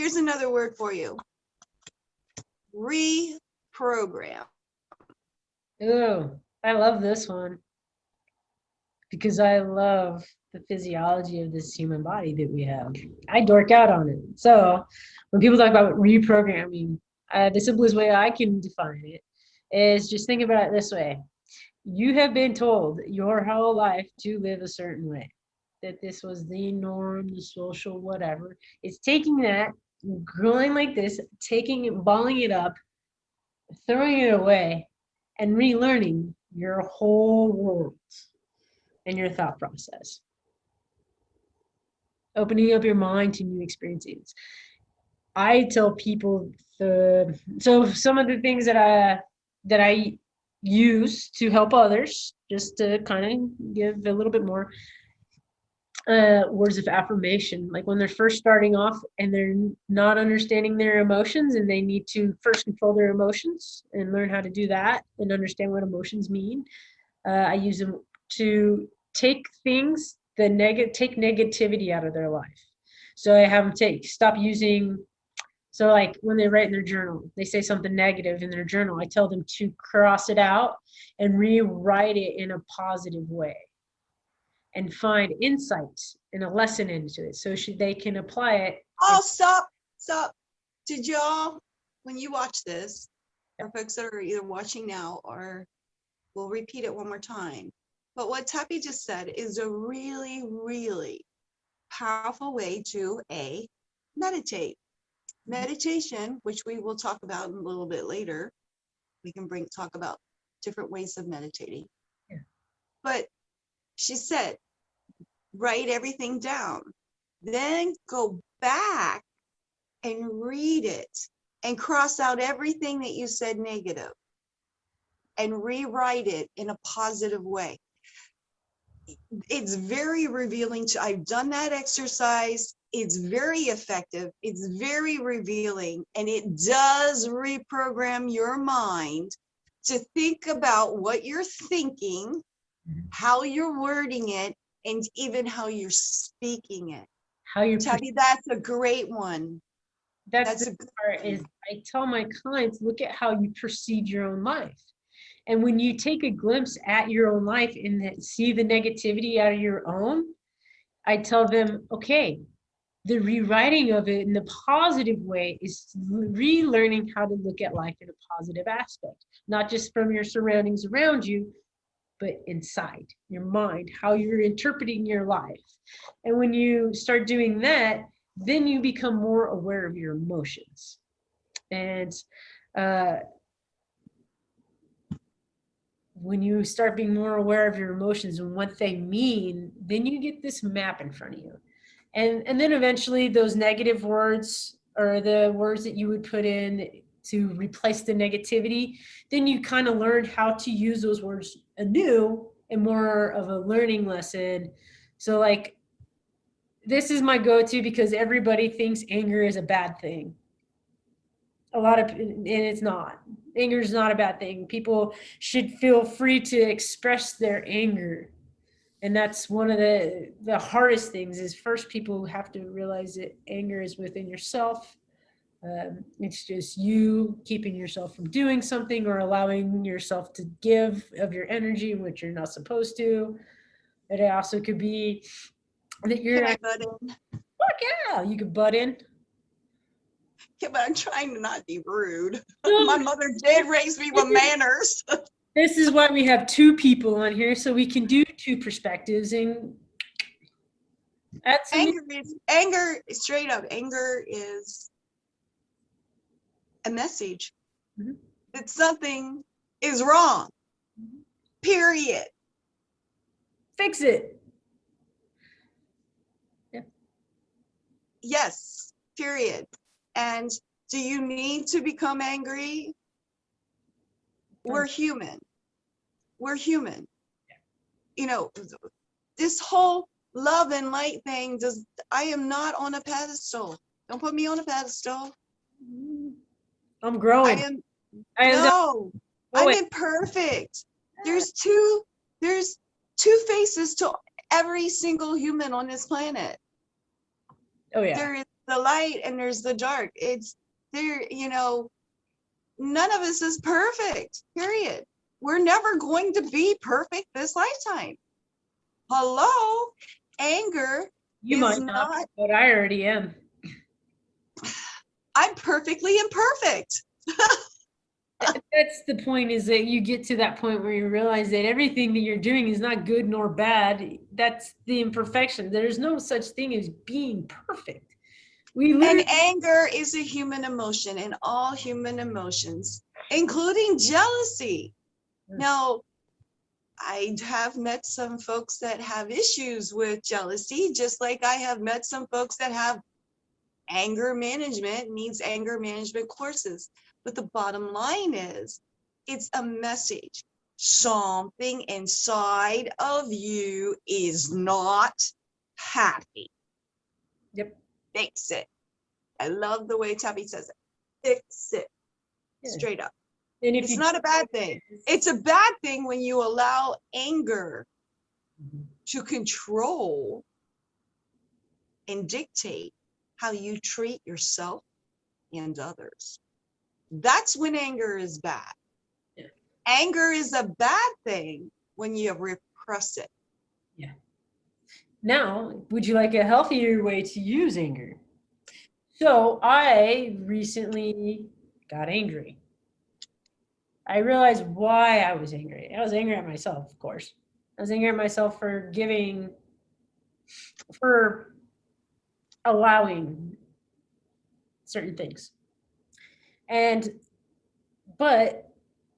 Here's another word for you. Reprogram. Ooh, I love this one because I love the physiology of this human body that we have. I dork out on it. So when people talk about reprogramming, the simplest way I can define it is just think about it this way. You have been told your whole life to live a certain way, that this was the norm, the social, whatever. It's taking that, going like this, taking it, balling it up, throwing it away, and relearning your whole world and your thought process. Opening up your mind to new experiences. I tell people so some of the things that I use to help others, just to kind of give a little bit more words of affirmation, like when they're first starting off and they're not understanding their emotions and they need to first control their emotions and learn how to do that and understand what emotions mean. I use them to take things take negativity out of their life. So I have them stop using. So like when they write in their journal, they say something negative in their journal. I tell them to cross it out and rewrite it in a positive way and find insight and a lesson into it so they can apply it. Oh, stop. Did y'all, when you watch this, or folks that are either watching now or we'll repeat it one more time. But what Tappy just said is a really, really powerful way to meditate. Meditation, which we will talk about a little bit later. We can talk about different ways of meditating. Yeah. But she said, write everything down, then go back and read it and cross out everything that you said negative and rewrite it in a positive way. It's very revealing. I've done that exercise. It's very effective. It's very revealing, and it does reprogram your mind to think about what you're thinking, how you're wording it, and even how you're speaking it. Tabby, that's a great one. That's the part is I tell my clients, look at how you perceive your own life. And when you take a glimpse at your own life and see the negativity out of your own, I tell them, okay, the rewriting of it in the positive way is relearning how to look at life in a positive aspect, not just from your surroundings around you, but inside your mind, how you're interpreting your life. And when you start doing that, then you become more aware of your emotions. And when you start being more aware of your emotions and what they mean, then you get this map in front of you. And then eventually those negative words or the words that you would put in to replace the negativity, then you kind of learn how to use those words anew and more of a learning lesson. So like, this is my go-to because everybody thinks anger is a bad thing. And it's not. Anger is not a bad thing. People should feel free to express their anger. And that's one of the hardest things is first people have to realize that anger is within yourself. It's just you keeping yourself from doing something or allowing yourself to give of your energy, which you're not supposed to. But it also could be that you're Can I butt in? Fuck yeah, you could butt in. Yeah, but I'm trying to not be rude. My mother did raise me with manners. This is why we have two people on here, so we can do two perspectives and anger, straight up, anger is a message that something is wrong. Period. Fix it. Yeah. Yes, period. And do you need to become angry? We're human. We're human. You know, this whole love and light thing, I am not on a pedestal. Don't put me on a pedestal. I'm growing. I'm imperfect. There's two faces to every single human on this planet. Oh yeah. There is the light and there's the dark. It's there, you know, none of us is perfect, period. We're never going to be perfect this lifetime. Hello? Anger You is might not, not, but I already am. I'm perfectly imperfect. That's the point, is that you get to that point where you realize that everything that you're doing is not good nor bad. That's the imperfection. There's no such thing as being perfect. We And literally, anger is a human emotion, and all human emotions, including jealousy. Now, I have met some folks that have issues with jealousy, just like I have met some folks that have anger management, needs anger management courses. But the bottom line is, it's a message. Something inside of you is not happy. yep. Fix it. I love the way Tabby says it. Fix it. Yeah. Straight up. And if It's you, not a bad thing. It's a bad thing when you allow anger Mhm. to control and dictate how you treat yourself and others. That's when anger is bad. Yeah. Anger is a bad thing when you repress it. Yeah. Now, would you like a healthier way to use anger? So I recently got angry. I realized why I was angry. I was angry at myself, of course. I was angry at myself for allowing certain things. But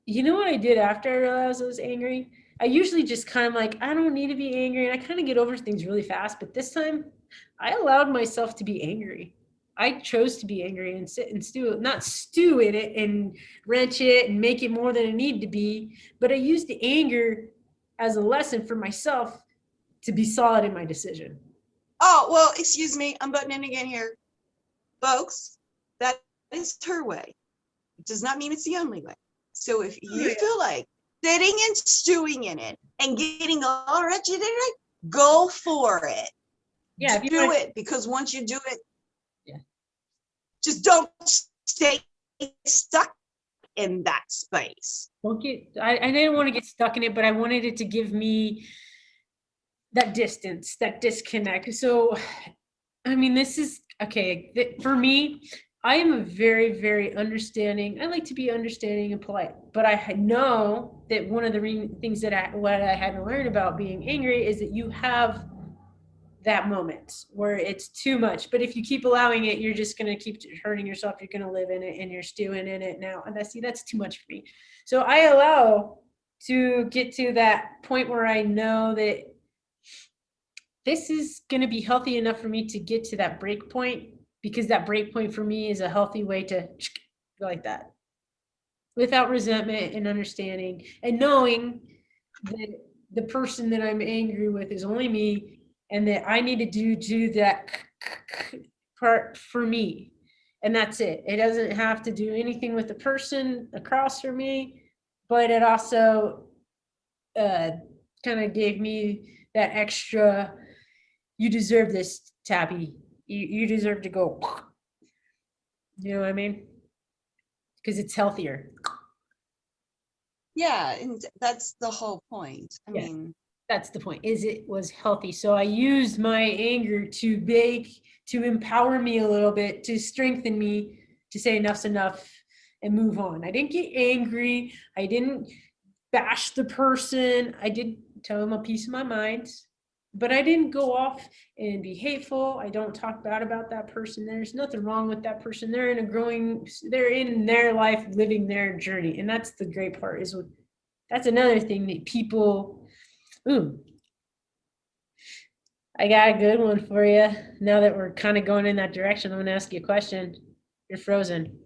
you know what I did after I realized I was angry? I usually just kind of like, I don't need to be angry. And I kind of get over things really fast. But this time I allowed myself to be angry. I chose to be angry and sit and not stew in it and wrench it and make it more than it needed to be. But I used the anger as a lesson for myself to be solid in my decision. Oh, well, excuse me, I'm butting in again here. Folks, that is her way. It does not mean it's the only way. So if you feel like sitting and stewing in it and getting all wretched in it, go for it. Yeah, if you Do want, it, because once you do it, yeah. just don't stay stuck in that space. I didn't want to get stuck in it, but I wanted it to give me that distance, that disconnect. So, I mean, this is okay. For me, I am a very, very understanding. I like to be understanding and polite, but I know that one of the things that what I had to learn about being angry is that you have that moment where it's too much. But if you keep allowing it, you're just going to keep hurting yourself. You're going to live in it and you're stewing in it now. And that's too much for me. So I allow to get to that point where I know that this is going to be healthy enough for me to get to that break point, because that break point for me is a healthy way to go like that without resentment and understanding and knowing that the person that I'm angry with is only me and that I need to do that part for me. And that's it. It doesn't have to do anything with the person across from me, but it also kind of gave me that extra, you deserve this, Tabby. You deserve to go. You know what I mean? Because it's healthier. Yeah, and that's the whole point. I Yeah. mean, That's the point, is it was healthy. So I used my anger to empower me a little bit, to strengthen me, to say enough's enough and move on. I didn't get angry. I didn't bash the person. I did tell them a piece of my mind, but I didn't go off and be hateful. I don't talk bad about that person. There's nothing wrong with that person. They're in their life, living their journey. And that's the great part, that's another thing that people, ooh, I got a good one for you. Now that we're kind of going in that direction, I'm going to ask you a question. You're frozen.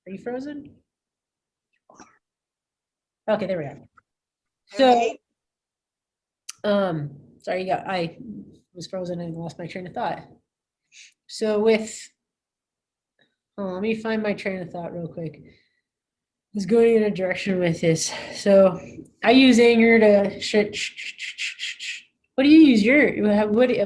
Are you frozen? Okay, there we are. So, right? sorry, I was frozen and lost my train of thought. So let me find my train of thought real quick. I was going in a direction with this. So I use anger to, what do you use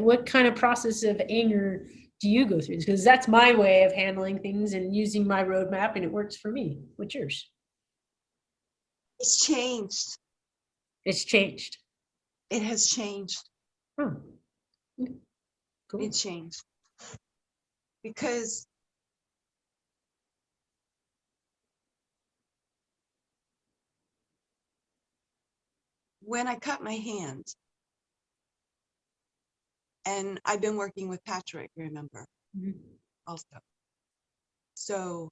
what kind of process of anger do you go through this? Because that's my way of handling things and using my roadmap, and it works for me. What's yours? It's changed. It's changed. It has changed. Hmm. Cool. It changed. Because when I cut my hand, and I've been working with Patrick, remember, also. So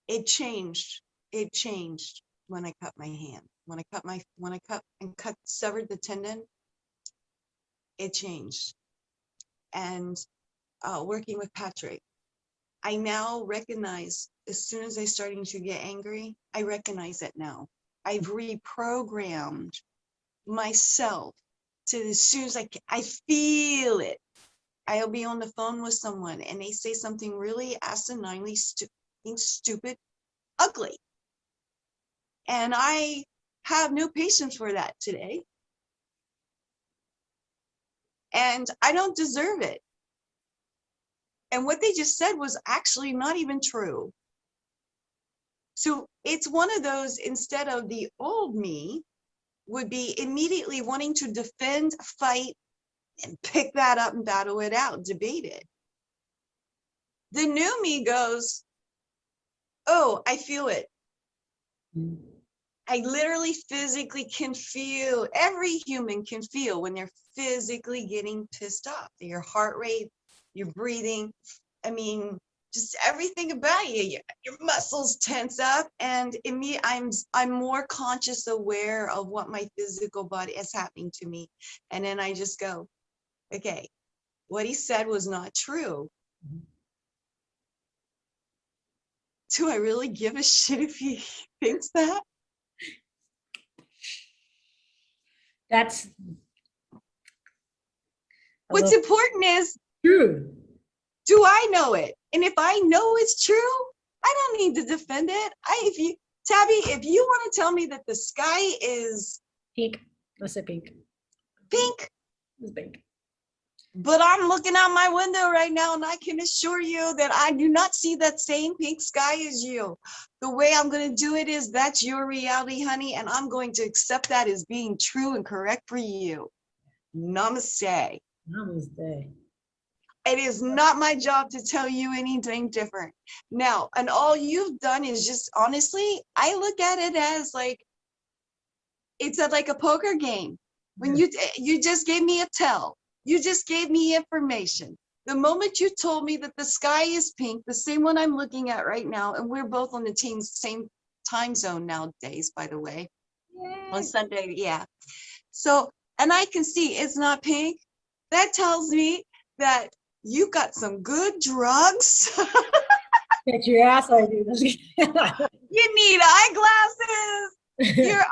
it changed. It changed when I cut my hand. When I severed the tendon, it changed. And working with Patrick, I now recognize as soon as I starting to get angry, I recognize it now. I've reprogrammed myself to as soon as I feel it. I'll be on the phone with someone and they say something really asininely stupid, ugly. And I have no patience for that today. And I don't deserve it. And what they just said was actually not even true. So it's one of those, instead of the old me would be immediately wanting to defend, fight, and pick that up and battle it out, debate it. The new me goes, oh, I feel it. I literally physically can feel, every human can feel when they're physically getting pissed off. Your heart rate, your breathing, I mean, just everything about you, your muscles tense up. And in me, I'm more conscious, aware of what my physical body is happening to me. And then I just go, okay, what he said was not true. Do I really give a shit if he thinks that? That's What's important is, true. do I know it? And if I know it's true, I don't need to defend it. Tabby, if you want to tell me that the sky is Pink. Let's say pink. pink, It's pink. but I'm looking out my window right now and I can assure you that I do not see that same pink sky as you. The way I'm going to do it is, that's your reality, honey, and I'm going to accept that as being true and correct for you. Namaste. Namaste. It is not my job to tell you anything different. Now, and all you've done is just, honestly, I look at it as like, it's like a poker game. When you just gave me a tell, you just gave me information. The moment you told me that the sky is pink, the same one I'm looking at right now, and we're both on the same time zone nowadays, by the way, on Sunday, yeah. So, and I can see it's not pink. That tells me that you got some good drugs. Get your ass, I do. You need eyeglasses.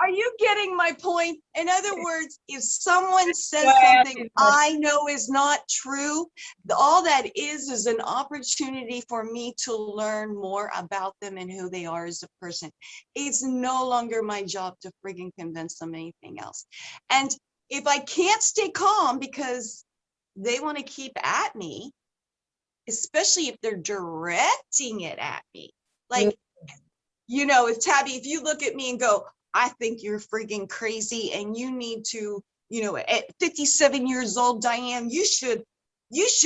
Are you getting my point? In other words, if someone says something I know is not true, all that is an opportunity for me to learn more about them and who they are as a person. It's no longer my job to friggin' convince them anything else. And if I can't stay calm because they want to keep at me, especially if they're directing it at me, like, you know, if you look at me and go, I think you're freaking crazy and you need to, you know, at 57 years old, Diane, you should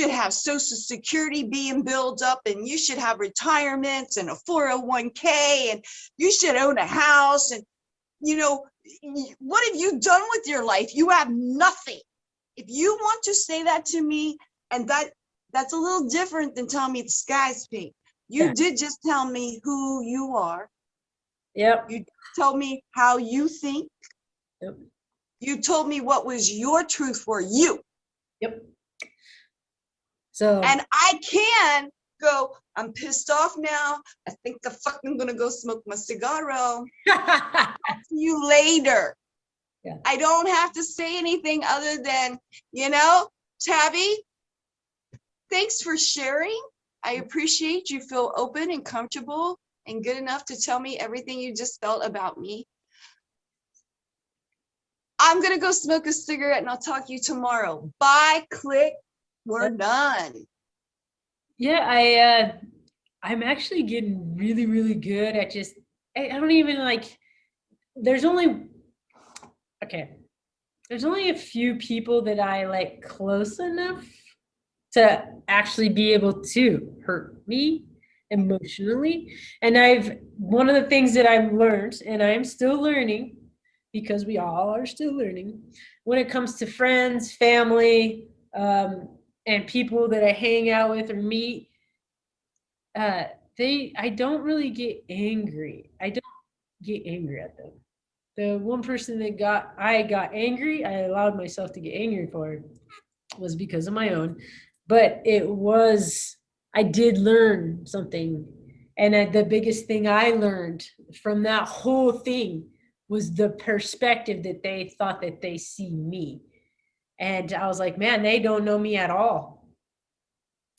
have Social Security being built up, and you should have retirements and a 401k, and you should own a house. And, you know, what have you done with your life? You have nothing. If you want to say that to me, and that's a little different than telling me the sky's pink. You did just tell me who you are. Yep. You told me how you think. Yep. You told me what was your truth for you. Yep. So, and I can go, I'm pissed off now. I think I'm fucking gonna go smoke my cigarro. Talk to you later. Yeah. I don't have to say anything other than, you know, Tabby, thanks for sharing. I appreciate you feel open and comfortable and good enough to tell me everything you just felt about me. I'm going to go smoke a cigarette and I'll talk to you tomorrow. Bye, click. We're done. Yeah, I'm actually getting really, really good at just, I don't even like, there's only, okay, there's only a few people that I like close enough to actually be able to hurt me emotionally. And one of the things that I've learned, and I'm still learning, because we all are still learning, when it comes to friends, family, and people that I hang out with or meet, uh, I don't really get angry. I don't get angry at them. The one person that I got angry, I allowed myself to get angry for, was because of my own, but I did learn something. And the biggest thing I learned from that whole thing was the perspective that they thought that they see me. And I was like, man, they don't know me at all.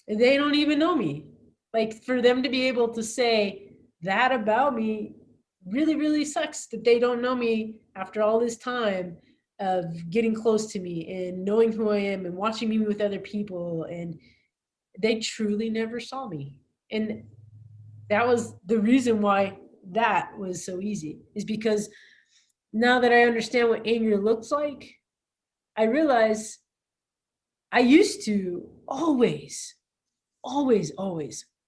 They don't even know me. Like, for them to be able to say that about me really, really sucks, that they don't know me after all this time of getting close to me and knowing who I am and watching me with other people. And they truly never saw me. And that was the reason why that was so easy, is because now that I understand what anger looks like, I realize I used to always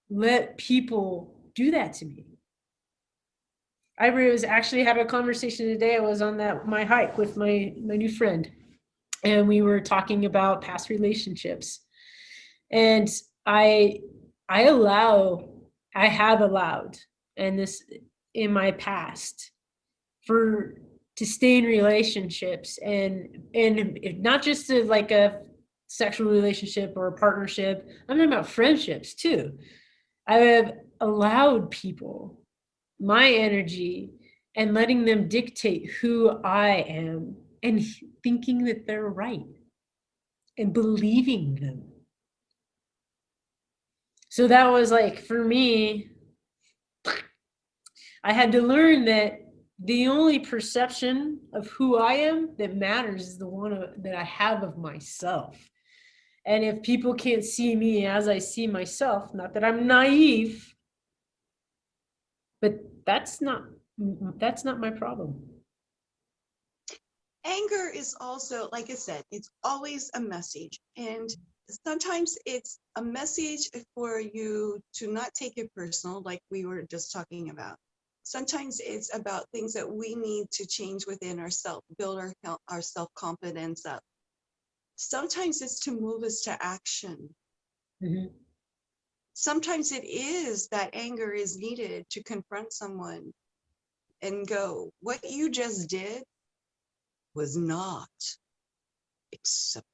let people do that to me. I was actually had a conversation today. I was on my hike with my new friend, and we were talking about past relationships. And I I allow I have allowed, and this in my past, for to stay in relationships, and not just like a sexual relationship or a partnership. I'm talking about friendships too. I have allowed people my energy and letting them dictate who I am, and thinking that they're right and believing them. So that was like, for me, I had to learn that the only perception of who I am that matters is the one that I have of myself. And if people can't see me as I see myself, not that I'm naive, but that's not my problem. Anger is also, like I said, it's always a message. And sometimes it's a message for you to not take it personal, like we were just talking about. Sometimes it's about things that we need to change within ourselves, build our self-confidence up. Sometimes it's to move us to action. Mhm. Sometimes it is that anger is needed to confront someone and go, what you just did was not acceptable.